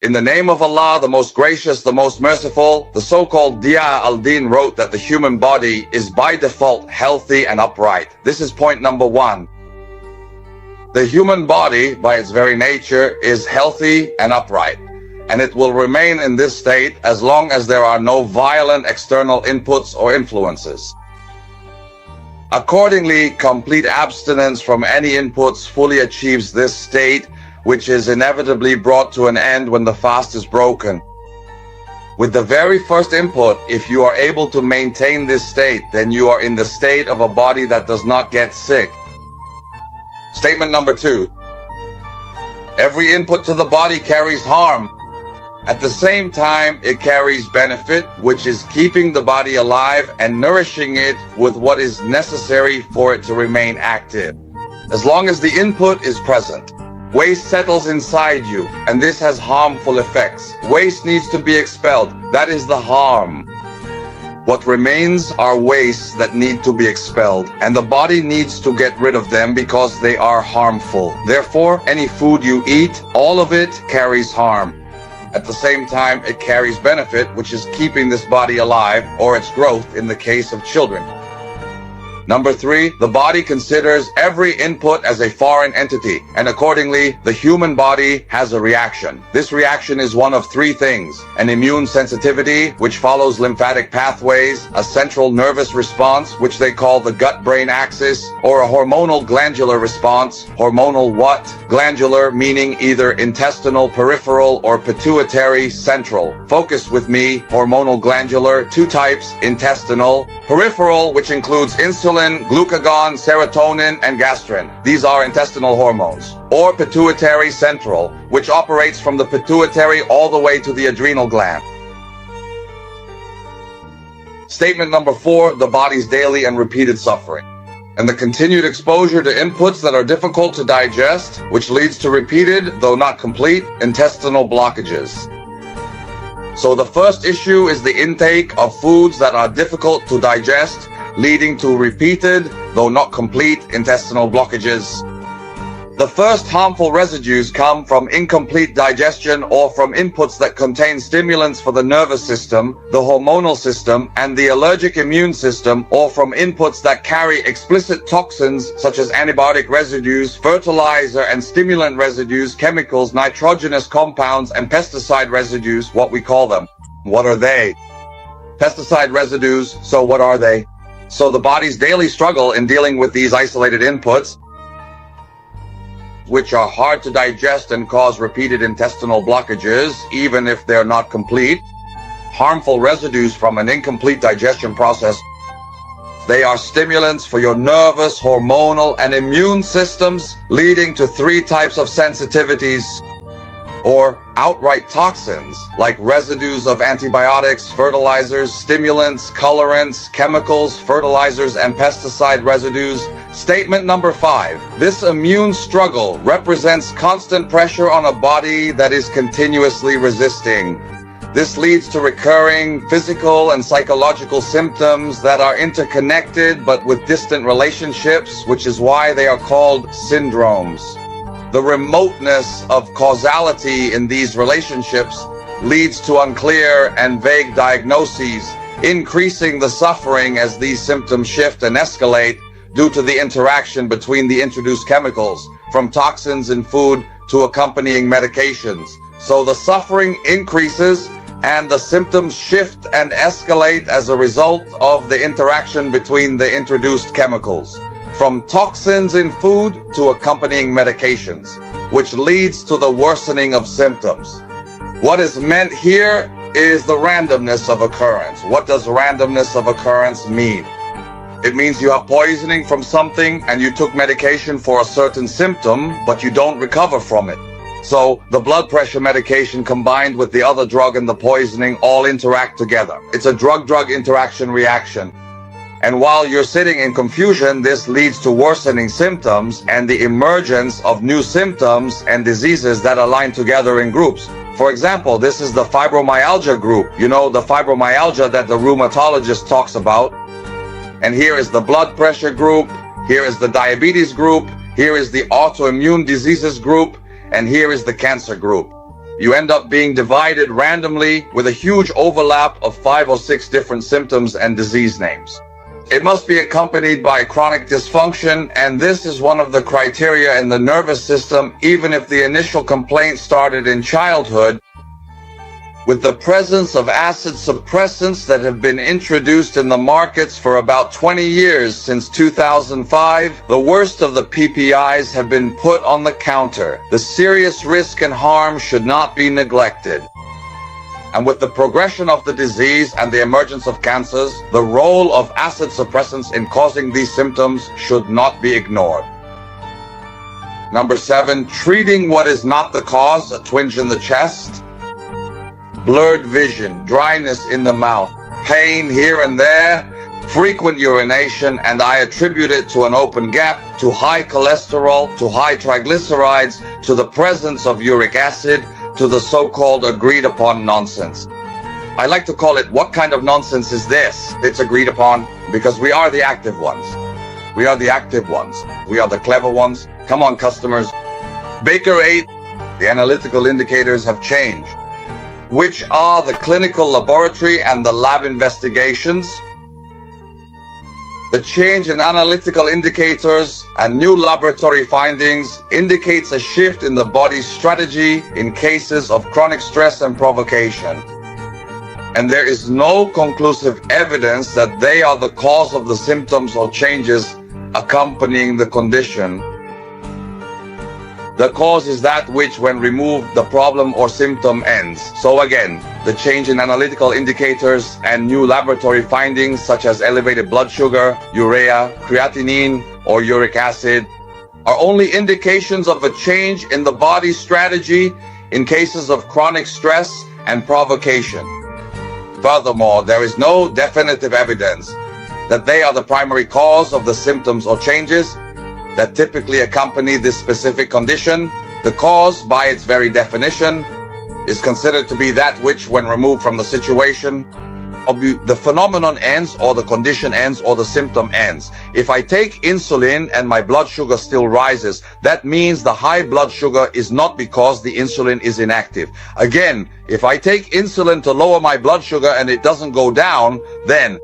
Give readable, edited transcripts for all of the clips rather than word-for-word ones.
In the name of Allah, the most gracious, the most merciful, the so-called Dia al-Din wrote that the human body is by default healthy and upright. This is point number 1. The human body, by its very nature, is healthy and upright, and it will remain in this state as long as there are no violent external inputs or influences. Accordingly, complete abstinence from any inputs fully achieves this state, which is inevitably brought to an end when the fast is broken. With the very first input, if you are able to maintain this state, then you are in the state of a body that does not get sick. Statement number 2. Every input to the body carries harm. At the same time, it carries benefit, which is keeping the body alive and nourishing it with what is necessary for it to remain active. As long as the input is present, waste settles inside you, and this has harmful effects. Waste needs to be expelled. That is the harm. What remains are wastes that need to be expelled, and the body needs to get rid of them because they are harmful. Therefore, any food you eat, all of it carries harm. At the same time, it carries benefit, which is keeping this body alive, or its growth in the case of children. Number 3, the body considers every input as a foreign entity, and accordingly, the human body has a reaction. This reaction is one of 3 things: an immune sensitivity, which follows lymphatic pathways, a central nervous response, which they call the gut-brain axis, or a hormonal glandular response. Hormonal what? Glandular, meaning either intestinal, peripheral, or pituitary, central. Focus with me. Hormonal glandular, 2 types: intestinal, peripheral, which includes insulin, glucagon, serotonin, and gastrin. These are intestinal hormones. Or pituitary central, which operates from the pituitary all the way to the adrenal gland. Statement number 4, the body's daily and repeated suffering, and the continued exposure to inputs that are difficult to digest, which leads to repeated, though not complete, intestinal blockages. So the first issue is the intake of foods that are difficult to digest, leading to repeated, though not complete, intestinal blockages. The first harmful residues come from incomplete digestion or from inputs that contain stimulants for the nervous system, the hormonal system, and the allergic immune system, or from inputs that carry explicit toxins such as antibiotic residues, fertilizer and stimulant residues, chemicals, nitrogenous compounds, and pesticide residues, what we call them. What are they? Pesticide residues, so what are they? So the body's daily struggle in dealing with these isolated inputs, which are hard to digest and cause repeated intestinal blockages, even if they're not complete. Harmful residues from an incomplete digestion process. They are stimulants for your nervous, hormonal, and immune systems, leading to 3 types of sensitivities, or outright toxins, like residues of antibiotics, fertilizers, stimulants, colorants, chemicals, fertilizers, and pesticide residues. Statement number 5. This immune struggle represents constant pressure on a body that is continuously resisting. This leads to recurring physical and psychological symptoms that are interconnected but with distant relationships, which is why they are called syndromes. The remoteness of causality in these relationships leads to unclear and vague diagnoses, increasing the suffering as these symptoms shift and escalate due to the interaction between the introduced chemicals, from toxins in food to accompanying medications. So the suffering increases and the symptoms shift and escalate as a result of the interaction between the introduced chemicals, from toxins in food to accompanying medications, which leads to the worsening of symptoms. What is meant here is the randomness of occurrence. What does randomness of occurrence mean? It means you have poisoning from something and you took medication for a certain symptom, but you don't recover from it. So the blood pressure medication combined with the other drug and the poisoning all interact together. It's a drug-drug interaction reaction. And while you're sitting in confusion, this leads to worsening symptoms and the emergence of new symptoms and diseases that align together in groups. For example, this is the fibromyalgia group. You know, the fibromyalgia that the rheumatologist talks about. And here is the blood pressure group. Here is the diabetes group. Here is the autoimmune diseases group. And here is the cancer group. you end up being divided randomly with a huge overlap of 5 or 6 different symptoms and disease names. It must be accompanied by chronic dysfunction, and this is one of the criteria in the nervous system, even if the initial complaint started in childhood. With the presence of acid suppressants that have been introduced in the markets for about 20 years since 2005, the worst of the PPIs have been put on the counter. The serious risk and harm should not be neglected. And with the progression of the disease and the emergence of cancers, the role of acid suppressants in causing these symptoms should not be ignored. Number 7, treating what is not the cause, a twinge in the chest, blurred vision, dryness in the mouth, pain here and there, frequent urination, and I attribute it to an open gap, to high cholesterol, to high triglycerides, to the presence of uric acid, to the so-called agreed upon nonsense. I like to call it, what kind of nonsense is this? It's agreed upon because we are the active ones. We are the active ones. We are the clever ones. Come on, customers. Baker 8, the analytical indicators have changed, which are the clinical laboratory and the lab investigations. The change in analytical indicators and new laboratory findings indicates a shift in the body's strategy in cases of chronic stress and provocation. And there is no conclusive evidence that they are the cause of the symptoms or changes accompanying the condition. The cause is that which, when removed, the problem or symptom ends. So again, the change in analytical indicators and new laboratory findings such as elevated blood sugar, urea, creatinine, or uric acid are only indications of a change in the body's strategy in cases of chronic stress and provocation. Furthermore, there is no definitive evidence that they are the primary cause of the symptoms or changes that typically accompany this specific condition. The cause, by its very definition, is considered to be that which, when removed from the situation, the phenomenon ends, or the condition ends, or the symptom ends. If I take insulin and my blood sugar still rises, that means the high blood sugar is not because the insulin is inactive. Again, if I take insulin to lower my blood sugar and it doesn't go down, then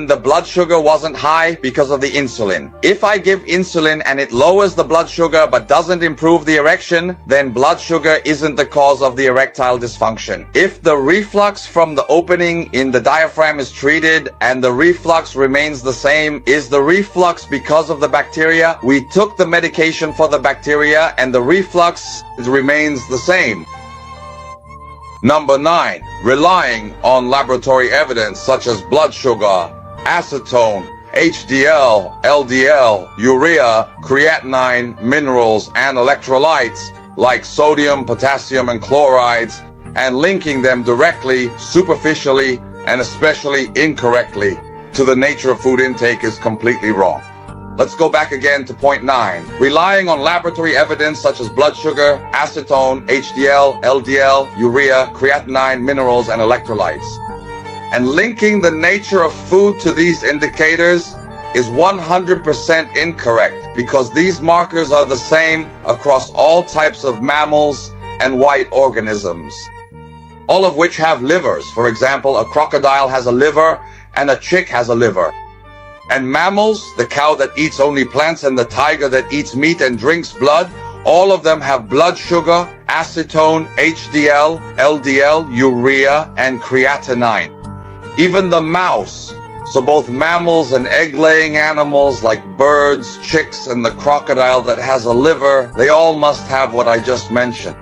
the blood sugar wasn't high because of the insulin. If I give insulin and it lowers the blood sugar but doesn't improve the erection, then blood sugar isn't the cause of the erectile dysfunction. If the reflux from the opening in the diaphragm is treated and the reflux remains the same, is the reflux because of the bacteria? We took the medication for the bacteria and the reflux remains the same. Number 9, relying on laboratory evidence such as blood sugar, acetone, HDL, LDL, urea, creatinine, minerals, and electrolytes like sodium, potassium, and chlorides, and linking them directly, superficially, and especially incorrectly to the nature of food intake is completely wrong. Let's go back again to point 9. Relying on laboratory evidence such as blood sugar, acetone, HDL, LDL, urea, creatinine, minerals, and electrolytes, and linking the nature of food to these indicators is 100% incorrect, because these markers are the same across all types of mammals and white organisms, all of which have livers. For example, a crocodile has a liver and a chick has a liver. And mammals, the cow that eats only plants and the tiger that eats meat and drinks blood, all of them have blood sugar, acetone, HDL, LDL, urea, and creatinine. Even the mouse, so both mammals and egg-laying animals like birds, chicks, and the crocodile that has a liver, they all must have what I just mentioned.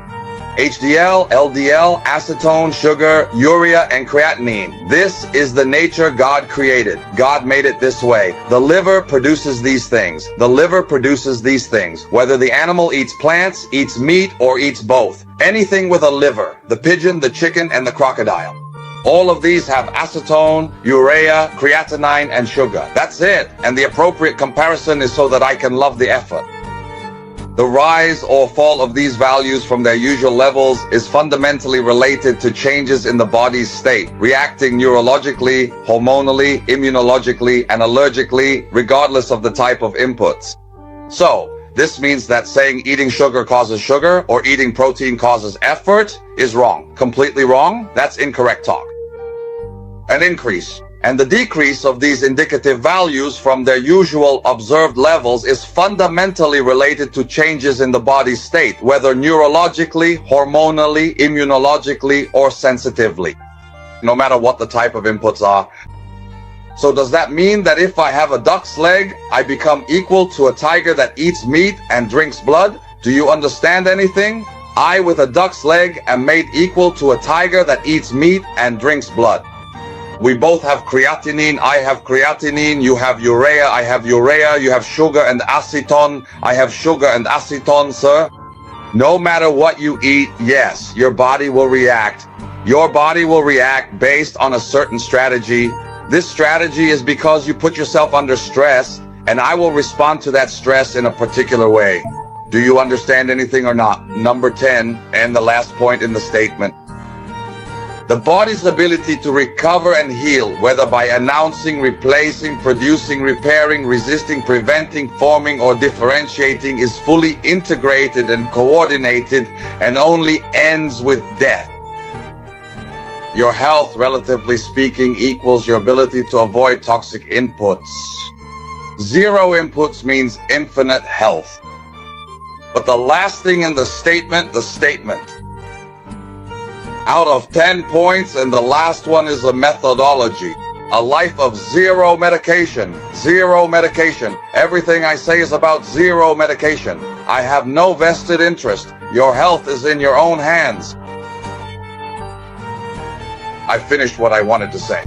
HDL, LDL, acetone, sugar, urea, and creatinine. This is the nature God created. God made it this way. The liver produces these things. The liver produces these things. Whether the animal eats plants, eats meat, or eats both. Anything with a liver. The pigeon, the chicken, and the crocodile. All of these have acetone, urea, creatinine, and sugar. That's it. And the appropriate comparison is so that I can love the effort. The rise or fall of these values from their usual levels is fundamentally related to changes in the body's state, reacting neurologically, hormonally, immunologically, and allergically, regardless of the type of inputs. So, This means that saying eating sugar causes sugar or eating protein causes effort is wrong. Completely wrong. That's incorrect talk. An increase and the decrease of these indicative values from their usual observed levels is fundamentally related to changes in the body's state, whether neurologically, hormonally, immunologically, or sensitively, no matter what the type of inputs are. So does that mean that if I have a duck's leg, I become equal to a tiger that eats meat and drinks blood? Do you understand anything? I, with a duck's leg, am made equal to a tiger that eats meat and drinks blood. We both have creatinine. I have creatinine. You have urea. I have urea. You have sugar and acetone. I have sugar and acetone, sir. No matter what you eat, yes, your body will react. Your body will react based on a certain strategy. This strategy is because you put yourself under stress, and I will respond to that stress in a particular way. Do you understand anything or not? Number 10, and the last point in the statement. The body's ability to recover and heal, whether by announcing, replacing, producing, repairing, resisting, preventing, forming, or differentiating, is fully integrated and coordinated and only ends with death. Your health, relatively speaking, equals your ability to avoid toxic inputs. Zero inputs means infinite health. But the last thing in the statement. Out of 10 points, and the last one is a methodology. A life of zero medication. Zero medication. Everything I say is about zero medication. I have no vested interest. Your health is in your own hands. I finished what I wanted to say.